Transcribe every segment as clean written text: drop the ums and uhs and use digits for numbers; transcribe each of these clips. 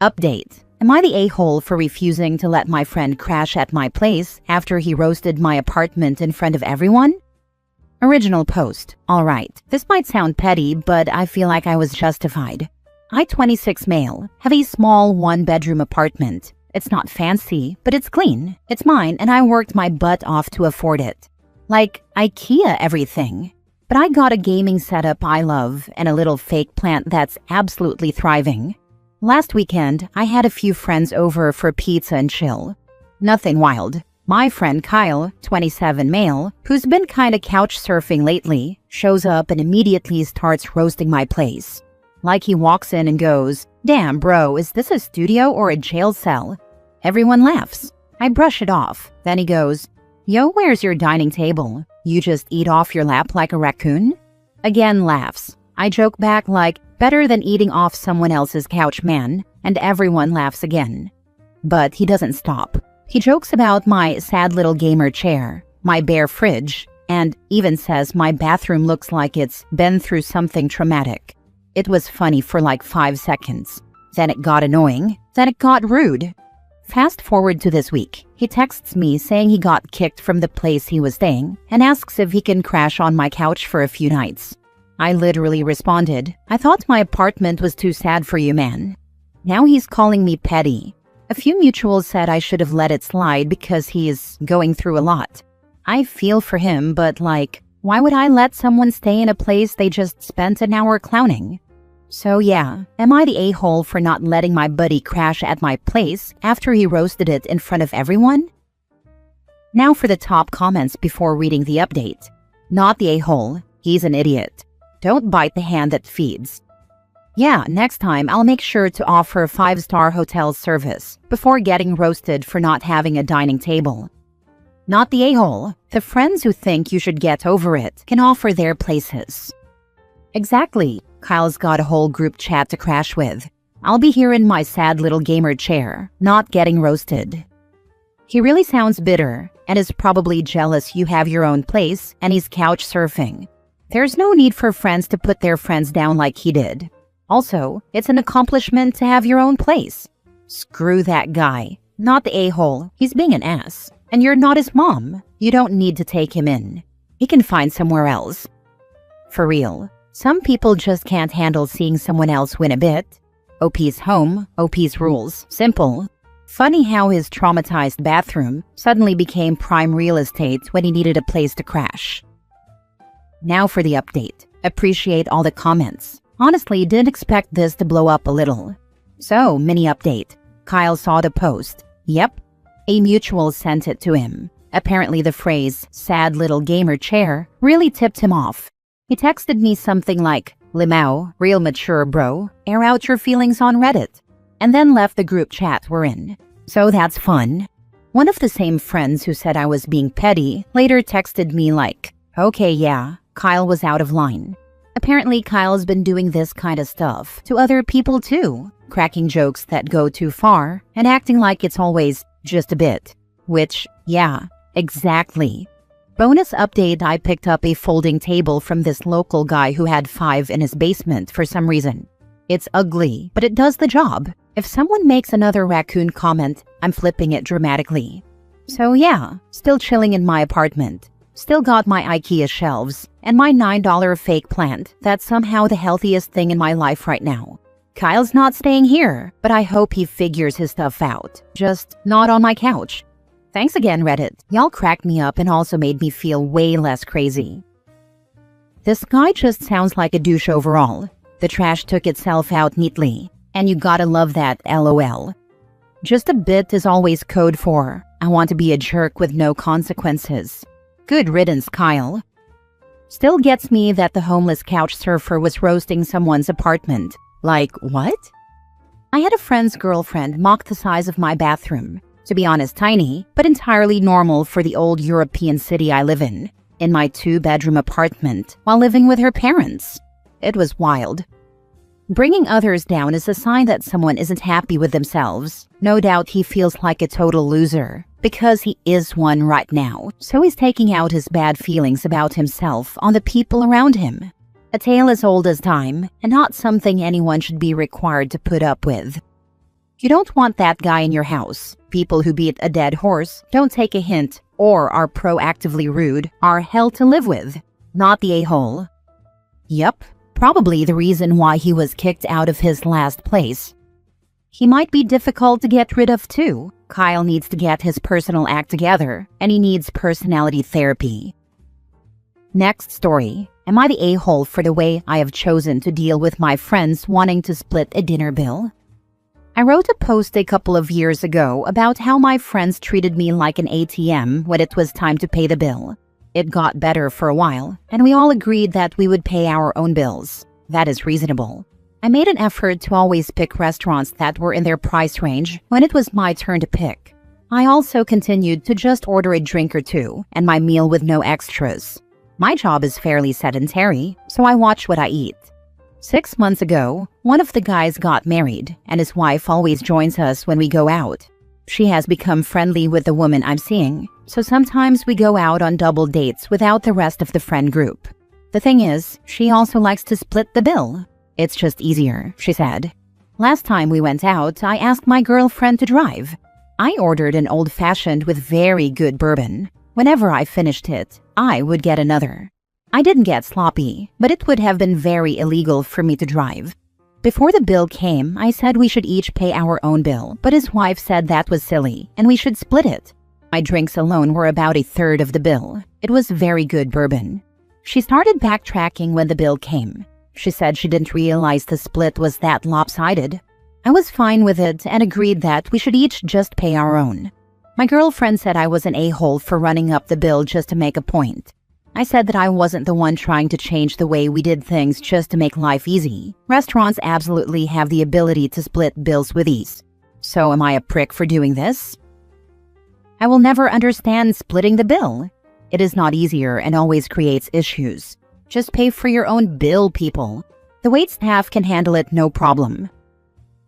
Update. Am I the a-hole for refusing to let my friend crash at my place after he roasted my apartment in front of everyone? Original post. Alright, this might sound petty, but I feel like I was justified. I, 26 male, have a small one-bedroom apartment. It's not fancy, but it's clean. It's mine, and I worked my butt off to afford it. Like IKEA everything. But I got a gaming setup I love and a little fake plant that's absolutely thriving. Last weekend, I had a few friends over for pizza and chill. Nothing wild. My friend Kyle, 27 male, who's been kinda couch surfing lately, shows up and immediately starts roasting my place. Like he walks in and goes, "Damn bro, is this a studio or a jail cell?" Everyone laughs. I brush it off. Then he goes, "Yo, where's your dining table? You just eat off your lap like a raccoon?" Again laughs. I joke back like, "Better than eating off someone else's couch, man," and everyone laughs again. But he doesn't stop. He jokes about my sad little gamer chair, my bare fridge, and even says my bathroom looks like it's been through something traumatic. It was funny for like 5 seconds. Then it got annoying. Then it got rude. Fast forward to this week. He texts me saying he got kicked from the place he was staying and asks if he can crash on my couch for a few nights. I literally responded, "I thought my apartment was too sad for you, man." Now he's calling me petty. A few mutuals said I should have let it slide because he is going through a lot. I feel for him, but like, why would I let someone stay in a place they just spent an hour clowning? So yeah, am I the a-hole for not letting my buddy crash at my place after he roasted it in front of everyone? Now for the top comments before reading the update. Not the a-hole, he's an idiot. Don't bite the hand that feeds. Yeah, next time I'll make sure to offer 5-star hotel service before getting roasted for not having a dining table. Not the a-hole. The friends who think you should get over it can offer their places. Exactly. Kyle's got a whole group chat to crash with. I'll be here in my sad little gamer chair, not getting roasted. He really sounds bitter and is probably jealous you have your own place and he's couch surfing. There's no need for friends to put their friends down like he did. Also, it's an accomplishment to have your own place. Screw that guy. Not the a-hole. He's being an ass. And you're not his mom. You don't need to take him in. He can find somewhere else. For real. Some people just can't handle seeing someone else win a bit. OP's home, OP's rules. Simple. Funny how his traumatized bathroom suddenly became prime real estate when he needed a place to crash. Now for the update. Appreciate all the comments. Honestly, didn't expect this to blow up a little. So, mini update. Kyle saw the post. Yep. A mutual sent it to him. Apparently the phrase, "sad little gamer chair," really tipped him off. He texted me something like, "Limao, real mature bro, air out your feelings on Reddit," and then left the group chat we're in. So that's fun. One of the same friends who said I was being petty later texted me like, "Okay, yeah, Kyle was out of line." Apparently Kyle's been doing this kind of stuff to other people too, cracking jokes that go too far and acting like it's always just a bit. Which, yeah, exactly. Bonus update, I picked up a folding table from this local guy who had 5 in his basement for some reason. It's ugly, but it does the job. If someone makes another raccoon comment, I'm flipping it dramatically. So yeah, still chilling in my apartment. Still got my IKEA shelves and my $9 fake plant that's somehow the healthiest thing in my life right now. Kyle's not staying here, but I hope he figures his stuff out. Just not on my couch. Thanks again, Reddit. Y'all cracked me up and also made me feel way less crazy. This guy just sounds like a douche overall. The trash took itself out neatly. And you gotta love that, LOL. Just a bit is always code for, I want to be a jerk with no consequences. Good riddance, Kyle. Still gets me that the homeless couch surfer was roasting someone's apartment. Like, what? I had a friend's girlfriend mock the size of my bathroom. To be honest, tiny, but entirely normal for the old European city I live in my 2-bedroom apartment, while living with her parents. It was wild. Bringing others down is a sign that someone isn't happy with themselves. No doubt he feels like a total loser, because he is one right now, so he's taking out his bad feelings about himself on the people around him. A tale as old as time, and not something anyone should be required to put up with. You don't want that guy in your house. People who beat a dead horse, don't take a hint, or are proactively rude are hell to live with, not the a-hole. Yup, probably the reason why he was kicked out of his last place. He might be difficult to get rid of too. Kyle needs to get his personal act together, and he needs personality therapy. Next story. Am I the a-hole for the way I have chosen to deal with my friends wanting to split a dinner bill? I wrote a post a couple of years ago about how my friends treated me like an ATM when it was time to pay the bill. It got better for a while, and we all agreed that we would pay our own bills. That is reasonable. I made an effort to always pick restaurants that were in their price range when it was my turn to pick. I also continued to just order a drink or two and my meal with no extras. My job is fairly sedentary, so I watch what I eat. 6 months ago, one of the guys got married, and his wife always joins us when we go out. She has become friendly with the woman I'm seeing, so sometimes we go out on double dates without the rest of the friend group. The thing is, she also likes to split the bill. It's just easier, she said. Last time we went out, I asked my girlfriend to drive. I ordered an old-fashioned with very good bourbon. Whenever I finished it, I would get another. I didn't get sloppy, but it would have been very illegal for me to drive. Before the bill came, I said we should each pay our own bill, but his wife said that was silly, and we should split it. My drinks alone were about a third of the bill. It was very good bourbon. She started backtracking when the bill came. She said she didn't realize the split was that lopsided. I was fine with it and agreed that we should each just pay our own. My girlfriend said I was an a-hole for running up the bill just to make a point. I said that I wasn't the one trying to change the way we did things just to make life easy. Restaurants absolutely have the ability to split bills with ease. So am I a prick for doing this? I will never understand splitting the bill. It is not easier and always creates issues. Just pay for your own bill, people. The waitstaff can handle it no problem.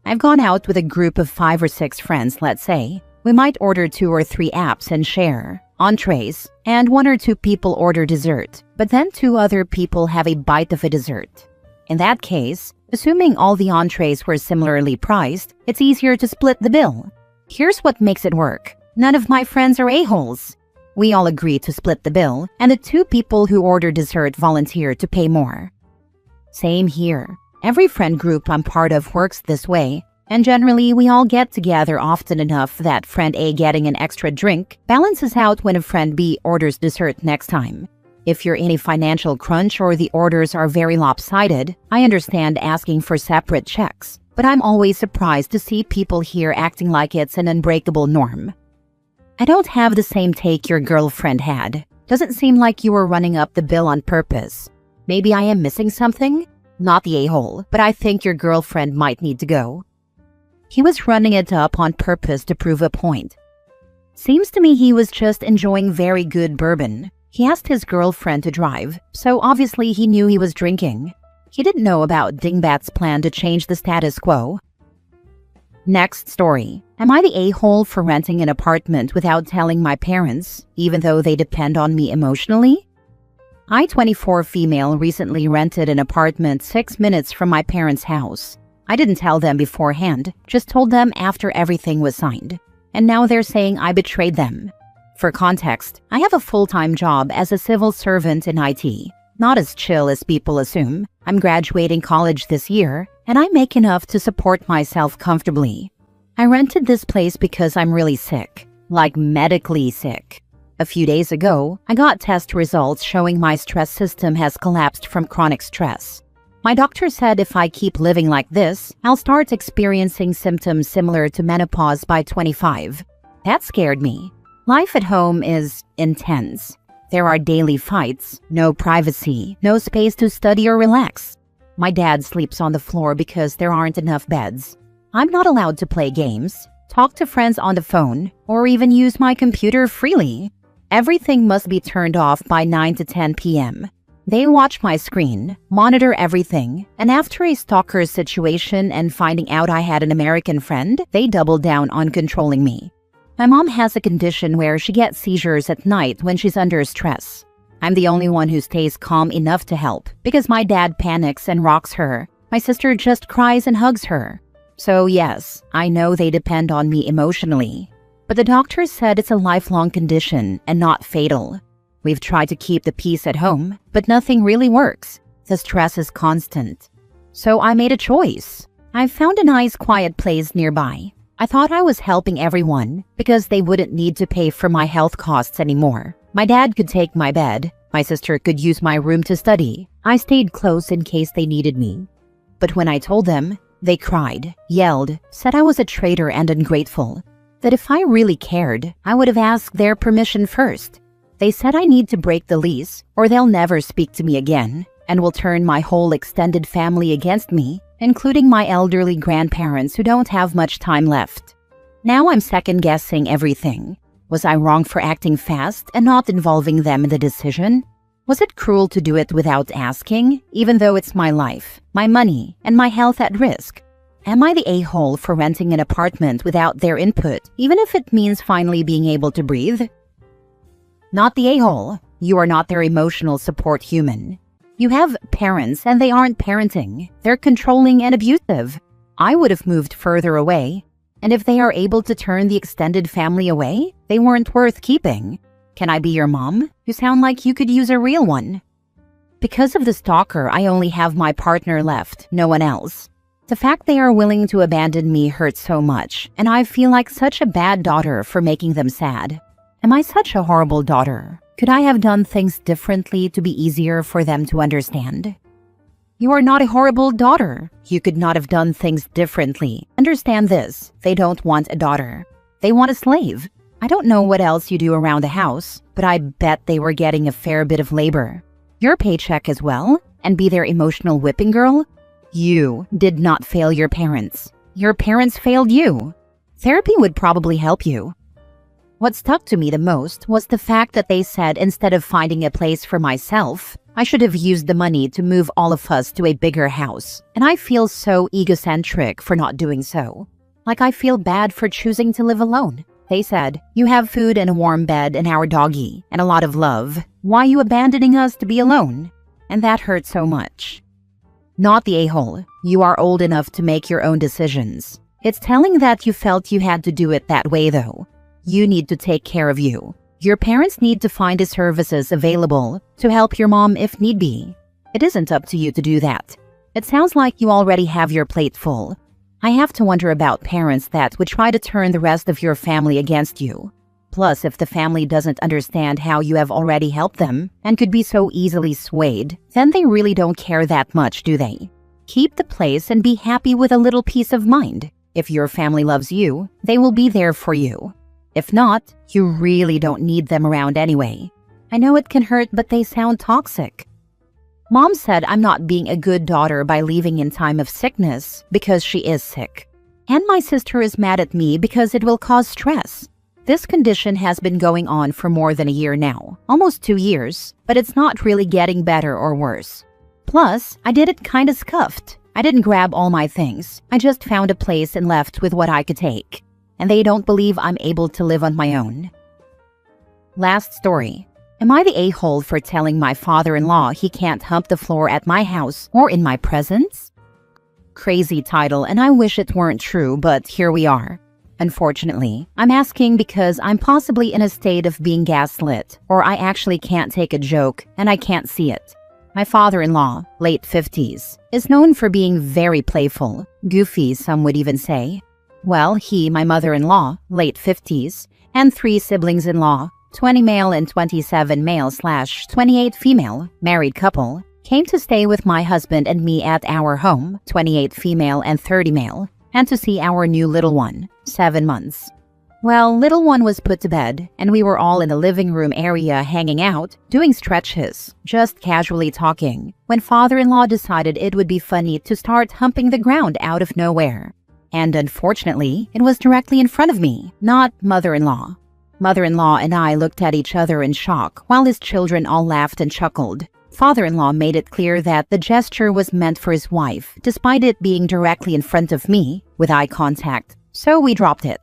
I've gone out with a group of 5 or 6 friends, let's say. We might order 2 or 3 apps and share entrees, and 1 or 2 people order dessert, but then 2 other people have a bite of a dessert. In that case, assuming all the entrees were similarly priced, it's easier to split the bill. Here's what makes it work. None of my friends are a-holes. We all agree to split the bill, and the 2 people who order dessert volunteer to pay more. Same here. Every friend group I'm part of works this way, and generally we all get together often enough that friend A getting an extra drink balances out when a friend B orders dessert next time. If you're in a financial crunch or the orders are very lopsided, I understand asking for separate checks, but I'm always surprised to see people here acting like it's an unbreakable norm. I don't have the same take your girlfriend had. Doesn't seem like you were running up the bill on purpose. Maybe I am missing something? Not the a-hole, but I think your girlfriend might need to go. He was running it up on purpose to prove a point. Seems to me he was just enjoying very good bourbon. He asked his girlfriend to drive, so obviously he knew he was drinking. He didn't know about Dingbat's plan to change the status quo. Next story. Am I the a-hole for renting an apartment without telling my parents, even though they depend on me emotionally? I, 24 female, recently rented an apartment 6 minutes from my parents' house. I didn't tell them beforehand, just told them after everything was signed. And now they're saying I betrayed them. For context, I have a full-time job as a civil servant in IT. Not as chill as people assume. I'm graduating college this year, and I make enough to support myself comfortably. I rented this place because I'm really sick. Like medically sick. A few days ago, I got test results showing my stress system has collapsed from chronic stress. My doctor said if I keep living like this, I'll start experiencing symptoms similar to menopause by 25. That scared me. Life at home is intense. There are daily fights, no privacy, no space to study or relax. My dad sleeps on the floor because there aren't enough beds. I'm not allowed to play games, talk to friends on the phone, or even use my computer freely. Everything must be turned off by 9 to 10 p.m. They watch my screen, monitor everything, and after a stalker situation and finding out I had an American friend, they doubled down on controlling me. My mom has a condition where she gets seizures at night when she's under stress. I'm the only one who stays calm enough to help because my dad panics and rocks her. My sister just cries and hugs her. So yes, I know they depend on me emotionally. But the doctor said it's a lifelong condition and not fatal. We've tried to keep the peace at home, but nothing really works. The stress is constant. So I made a choice. I found a nice quiet place nearby. I thought I was helping everyone because they wouldn't need to pay for my health costs anymore. My dad could take my bed. My sister could use my room to study. I stayed close in case they needed me. But when I told them, they cried, yelled, said I was a traitor and ungrateful. That if I really cared, I would have asked their permission first. They said I need to break the lease or they'll never speak to me again and will turn my whole extended family against me, including my elderly grandparents who don't have much time left. Now I'm second-guessing everything. Was I wrong for acting fast and not involving them in the decision? Was it cruel to do it without asking, even though it's my life, my money, and my health at risk? Am I the a-hole for renting an apartment without their input, even if it means finally being able to breathe? Not the a-hole. You are not their emotional support human. You have parents and they aren't parenting. They're controlling and abusive. I would have moved further away. And if they are able to turn the extended family away, they weren't worth keeping. Can I be your mom? You sound like you could use a real one. Because of the stalker, I only have my partner left, no one else. The fact they are willing to abandon me hurts so much, and I feel like such a bad daughter for making them sad. Am I such a horrible daughter? Could I have done things differently to be easier for them to understand? You are not a horrible daughter. You could not have done things differently. Understand this. They don't want a daughter. They want a slave. I don't know what else you do around the house, but I bet they were getting a fair bit of labor. Your paycheck as well? And be their emotional whipping girl? You did not fail your parents. Your parents failed you. Therapy would probably help you. What stuck to me the most was the fact that they said instead of finding a place for myself, I should have used the money to move all of us to a bigger house. And I feel so egocentric for not doing so. Like I feel bad for choosing to live alone. They said, you have food and a warm bed and our doggy and a lot of love. Why are you abandoning us to be alone? And that hurt so much. Not the a-hole. You are old enough to make your own decisions. It's telling that you felt you had to do it that way though. You need to take care of you. Your parents need to find the services available to help your mom if need be. It isn't up to you to do that. It sounds like you already have your plate full. I have to wonder about parents that would try to turn the rest of your family against you. Plus, if the family doesn't understand how you have already helped them and could be so easily swayed, then they really don't care that much, do they? Keep the place and be happy with a little peace of mind. If your family loves you, they will be there for you. If not, you really don't need them around anyway. I know it can hurt, but they sound toxic. Mom said I'm not being a good daughter by leaving in time of sickness because she is sick. And my sister is mad at me because it will cause stress. This condition has been going on for more than a year now, almost 2 years, but it's not really getting better or worse. Plus, I did it kinda scuffed. I didn't grab all my things. I just found a place and left with what I could take. And they don't believe I'm able to live on my own. Last story. Am I the a-hole for telling my father-in-law he can't hump the floor at my house or in my presence? Crazy title, and I wish it weren't true, but here we are. Unfortunately, I'm asking because I'm possibly in a state of being gaslit, or I actually can't take a joke and I can't see it. My father-in-law, late 50s, is known for being very playful, goofy some would even say. Well, he, my mother-in-law, late 50s, and 3 siblings-in-law, 20 male and 27 male/28 female, married couple, came to stay with my husband and me at our home, 28 female and 30 male, and to see our new little one, 7 months. Well, little one was put to bed, and we were all in the living room area hanging out, doing stretches, just casually talking, when father-in-law decided it would be funny to start humping the ground out of nowhere. And unfortunately, it was directly in front of me, not mother-in-law. Mother-in-law and I looked at each other in shock, while his children all laughed and chuckled. Father-in-law made it clear that the gesture was meant for his wife, despite it being directly in front of me, with eye contact, so we dropped it.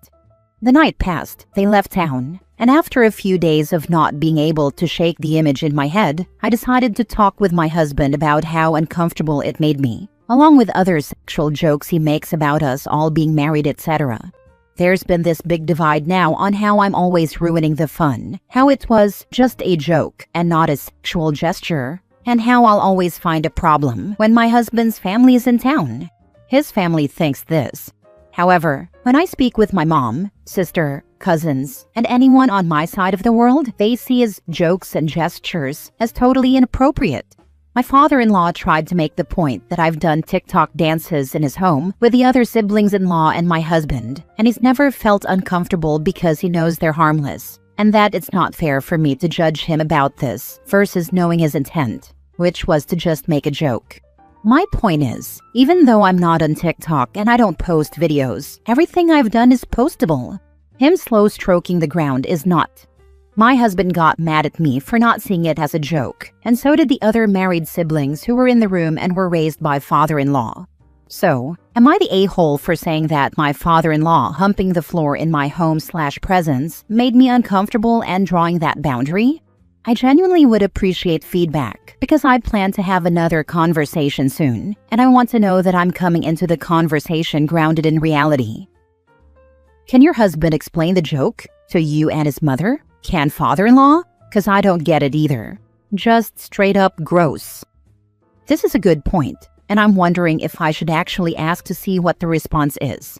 The night passed, they left town, and after a few days of not being able to shake the image in my head, I decided to talk with my husband about how uncomfortable it made me. along with other sexual jokes he makes about us all being married, etc. There's been this big divide now on how I'm always ruining the fun, how it was just a joke and not a sexual gesture, and how I'll always find a problem when my husband's family is in town. His family thinks this. However, when I speak with my mom, sister, cousins, and anyone on my side of the world, they see his jokes and gestures as totally inappropriate. My father-in-law tried to make the point that I've done TikTok dances in his home with the other siblings-in-law and my husband, and he's never felt uncomfortable because he knows they're harmless, and that it's not fair for me to judge him about this versus knowing his intent, which was to just make a joke. My point is, even though I'm not on TikTok and I don't post videos, everything I've done is postable. Him slow stroking the ground is not. My husband got mad at me for not seeing it as a joke, and so did the other married siblings who were in the room and were raised by father-in-law. So, am I the a-hole for saying that my father-in-law humping the floor in my home/presence made me uncomfortable and drawing that boundary? I genuinely would appreciate feedback because I plan to have another conversation soon, and I want to know that I'm coming into the conversation grounded in reality. Can your husband explain the joke to you and his mother? Can father-in-law? Because I don't get it either. Just straight up gross. This is a good point, and I'm wondering if I should actually ask to see what the response is.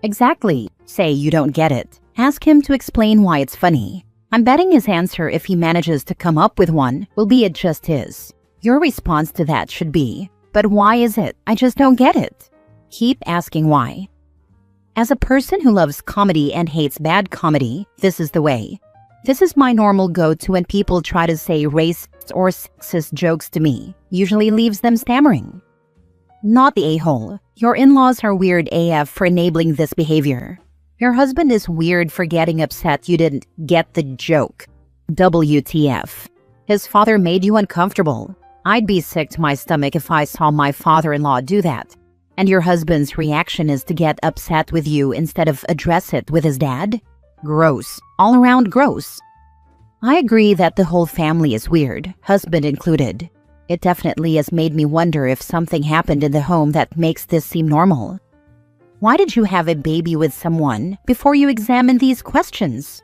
Exactly. Say you don't get it. Ask him to explain why it's funny. I'm betting his answer, if he manages to come up with one, will be it just his. Your response to that should be, but why is it? I just don't get it. Keep asking why. As a person who loves comedy and hates bad comedy, this is the way. This is my normal go-to when people try to say racist or sexist jokes to me. Usually leaves them stammering. Not the a-hole. Your in-laws are weird AF for enabling this behavior. Your husband is weird for getting upset you didn't get the joke. WTF. His father made you uncomfortable. I'd be sick to my stomach if I saw my father-in-law do that. And your husband's reaction is to get upset with you instead of address it with his dad? Gross. All around gross. I agree that the whole family is weird, husband included. It definitely has made me wonder if something happened in the home that makes this seem normal. Why did you have a baby with someone before you examined these questions?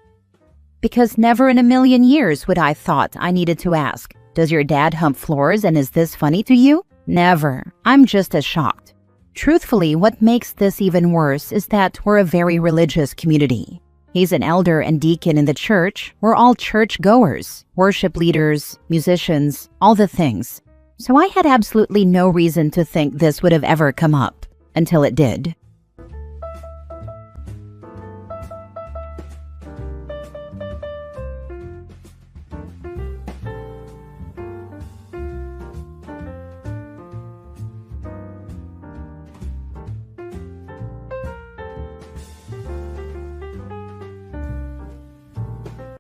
Because never in a million years would I thought I needed to ask, does your dad hump floors and is this funny to you? Never. I'm just as shocked. Truthfully, what makes this even worse is that we're a very religious community. He's an elder and deacon in the church. We're all church-goers, worship leaders, musicians, all the things. So I had absolutely no reason to think this would have ever come up, until it did.